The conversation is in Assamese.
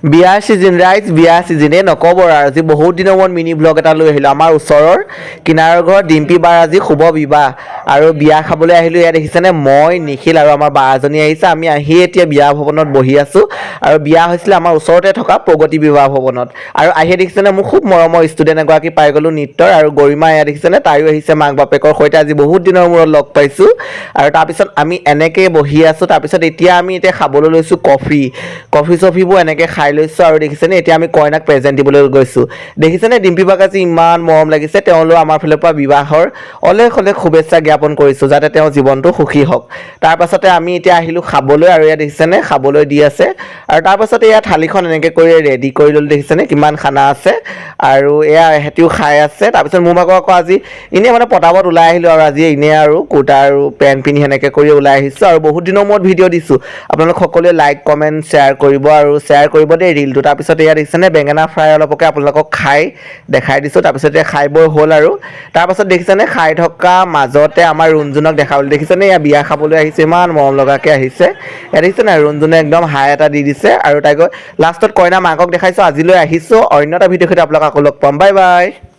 বিয়াৰ চিজন ৰাইজ বিয়াৰ চিজনে নক'ব আৰু আজি বহুত দিনৰ মূৰত মিনি ব্লগ এটা লৈ আহিলোঁ আমাৰ ওচৰৰ কিনাৰৰ ঘৰত ডিম্পী বাৰ আজি শুভ বিবাহ আৰু বিয়া খাবলৈ আহিলোঁ। ইয়াত দেখিছেনে মই নিখিল আৰু আমাৰ বা এজনী আহিছে। আমি আহি এতিয়া বিয়া ভৱনত বহি আছোঁ আৰু বিয়া হৈছিলে আমাৰ ওচৰতে থকা প্ৰগতি বিবাহ ভৱনত। আৰু আহি দেখিছেনে মোক খুব মৰমৰ ষ্টুডেণ্ট এগৰাকী পাই গ'লোঁ নৃত্যৰ আৰু গৰিমা এয়া দেখিছেনে তাইও আহিছে মাক বাপেকৰ সৈতে আজি বহুত দিনৰ মূৰত লগ পাইছোঁ। আৰু তাৰপিছত আমি এনেকৈ বহি আছোঁ। তাৰপিছত এতিয়া খাবলৈ লৈছোঁ কফি চফিবোৰ এনেকৈ খাই লৈছোঁ আৰু দেখিছেনে এতিয়া আমি কইনাক প্ৰেজেণ্ট দিবলৈ গৈছোঁ। দেখিছেনে ডিম্পী বাক আজি ইমান মৰম লাগিছে। তেওঁলৈ আমাৰ ফালৰ পৰা বিবাহৰ অলেখ শুভেচ্ছা জ্ঞাপন কৰিছোঁ যাতে তেওঁৰ জীৱনটো সুখী হওক। তাৰপাছতে আমি এতিয়া আহিলোঁ খাবলৈ আৰু ইয়াত দেখিছেনে খাবলৈ দি আছে আৰু তাৰপাছতে এয়া থালিখন এনেকৈ কৰি ৰেডি কৰি ল'লোঁ। দেখিছেনে কিমান খানা আছে আৰু এয়া এহেঁতিও খাই আছে। তাৰপিছত মোৰ ভাগৰ আকৌ আজি এনেই পটাপট ওলাই আহিলোঁ আৰু আজি এনেই আৰু কুৰ্তা আৰু পেণ্ট পিন্ধি সেনেকৈ কৰি ওলাই আহিছোঁ আৰু বহুত দিনৰ মূৰত ভিডিঅ' দিছোঁ। আপোনালোক সকলোৱে লাইক কমেণ্ট শ্বেয়াৰ কৰিব আৰু শ্বেয়াৰ কৰিব দেই ৰিলটো। তাৰপিছত এয়া দেখিছেনে বেঙেনা ফ্ৰাই অলপকে আপোনালোকক খাই দেখাই দিছোঁ। তাৰপিছত এতিয়া খাই বৈ হ'ল আৰু তাৰপাছত দেখিছেনে খাই থকা মাজতে আমাৰ ৰুণজুনক দেখাবলৈ দেখিছেনে এয়া বিয়া খাবলৈ আহিছে ইমান মৰম লগাকৈ আহিছে। এয়া দেখিছেনে ৰুণজুনে একদম হাই এটা দি দিছে আৰু তাই গৈ লাষ্টত কইনা মাকক দেখাইছোঁ। আজিলৈ আহিছোঁ অন্য এটা ভিডিঅ'ৰ সৈতে আপোনালোকক আকৌ লগ পাম। Bye bye.